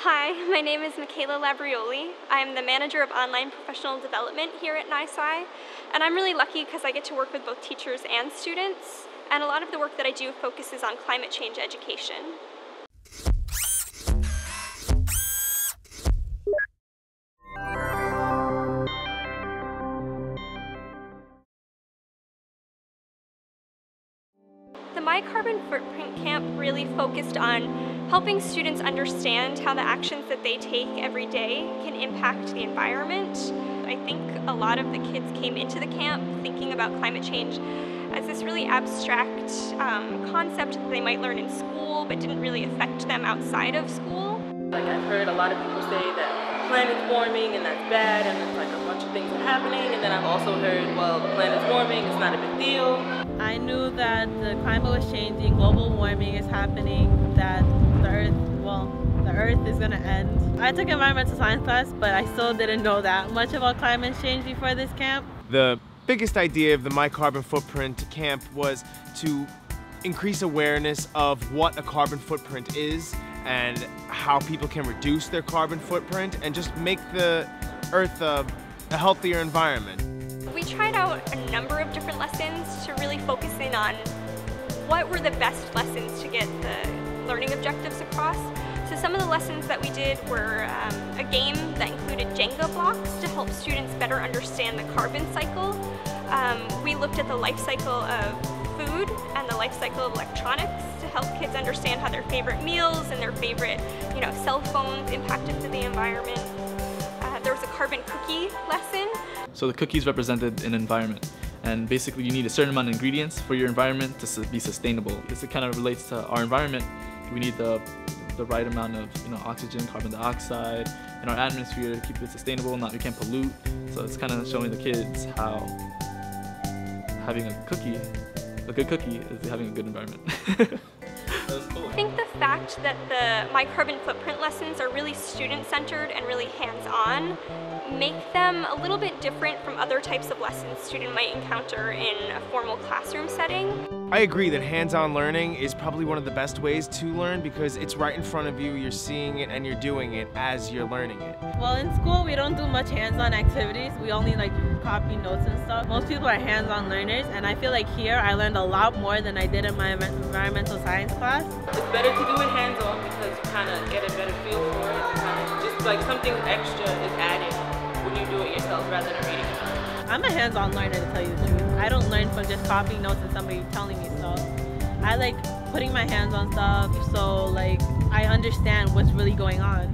Hi, my name is Michaela Labriole. I'm the manager of online professional development here at NySci, and I'm really lucky because I get to work with both teachers and students, and a lot of the work that I do focuses on climate change education. The My Carbon Footprint Camp really focused on helping students understand how the actions that they take every day can impact the environment. I think a lot of the kids came into the camp thinking about climate change as this really abstract concept that they might learn in school but didn't really affect them outside of school. Like, I've heard a lot of people say that the planet's warming and that's bad and it's like a bunch of things are happening, and then I've also heard, well, the planet's warming, it's not a big deal. I knew that the climate was changing, global warming is happening, that the Earth is gonna end. I took environmental science class, but I still didn't know that much about climate change before this camp. The biggest idea of the My Carbon Footprint camp was to increase awareness of what a carbon footprint is and how people can reduce their carbon footprint and just make the Earth a healthier environment. We tried out a number of different lessons to really focus in on what were the best lessons to get the learning objectives across. So some of the lessons that we did were a game that included Jenga blocks to help students better understand the carbon cycle. We looked at the life cycle of food and the life cycle of electronics to help kids understand how their favorite meals and their favorite, cell phones impacted to the environment. There was a carbon cookie lesson. So the cookies represented an environment, and basically you need a certain amount of ingredients for your environment to be sustainable. This kind of relates to our environment. We need the right amount of oxygen, carbon dioxide in our atmosphere to keep it sustainable, we can't pollute. So it's kind of showing the kids how having a good cookie is having a good environment. That was cool. I think the fact that the My Carbon Footprint lessons are really student-centered and really hands-on make them a little bit different from other types of lessons students might encounter in a formal classroom setting. I agree that hands-on learning is probably one of the best ways to learn because it's right in front of you, you're seeing it and you're doing it as you're learning it. Well, in school we don't do much hands-on activities. We only copy notes and stuff. Most people are hands-on learners, and I feel like here I learned a lot more than I did in my environmental science class. It's better to do it hands-on because you kind of get a better feel for it. Just like something extra is added when you do it yourself rather than reading it. I'm a hands-on learner, to tell you the truth. I don't learn from just copying notes and somebody telling me stuff. I like putting my hands on stuff so I understand what's really going on.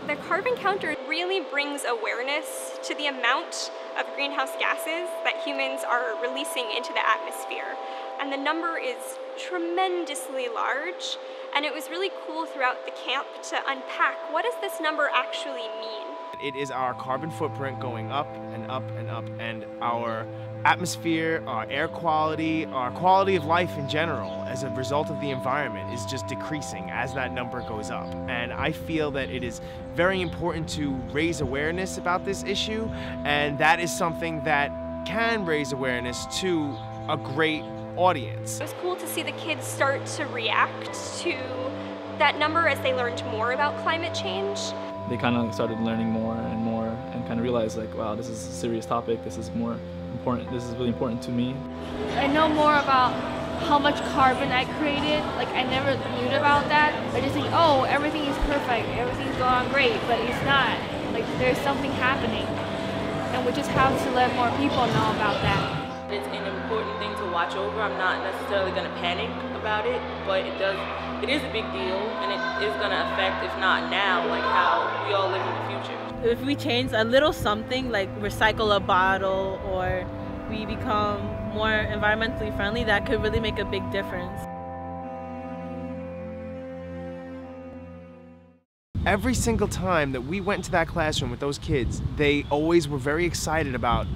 The carbon counter really brings awareness to the amount of greenhouse gases that humans are releasing into the atmosphere. And the number is tremendously large. And it was really cool throughout the camp to unpack what does this number actually mean? It is our carbon footprint going up and up and up, and our atmosphere, our air quality, our quality of life in general as a result of the environment is just decreasing as that number goes up. And I feel that it is very important to raise awareness about this issue, and that is something that can raise awareness to a great audience. It was cool to see the kids start to react to that number as they learned more about climate change. They kind of started learning more and kind of realized wow, this is a serious topic, this is more important, this is really important to me. I know more about how much carbon I created. I never knew about that. I just think, oh, everything is perfect, everything's going on great, but it's not. There's something happening, and we just have to let more people know about that. It's an important thing to watch over. I'm not necessarily going to panic about it, but it is a big deal, and it is going to affect, if not now, how we all live in the future. If we change a little something, recycle a bottle, or we become more environmentally friendly, that could really make a big difference. Every single time that we went into that classroom with those kids, they always were very excited about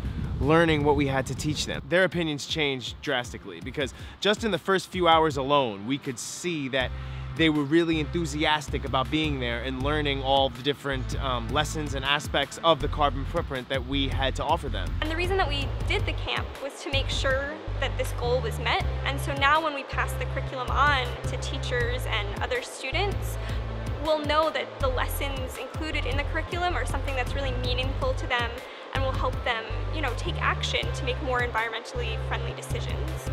learning what we had to teach them. Their opinions changed drastically because just in the first few hours alone, we could see that they were really enthusiastic about being there and learning all the different lessons and aspects of the carbon footprint that we had to offer them. And the reason that we did the camp was to make sure that this goal was met. And so now when we pass the curriculum on to teachers and other students, we'll they'll know that the lessons included in the curriculum are something that's really meaningful to them and will help them, you know, take action to make more environmentally friendly decisions.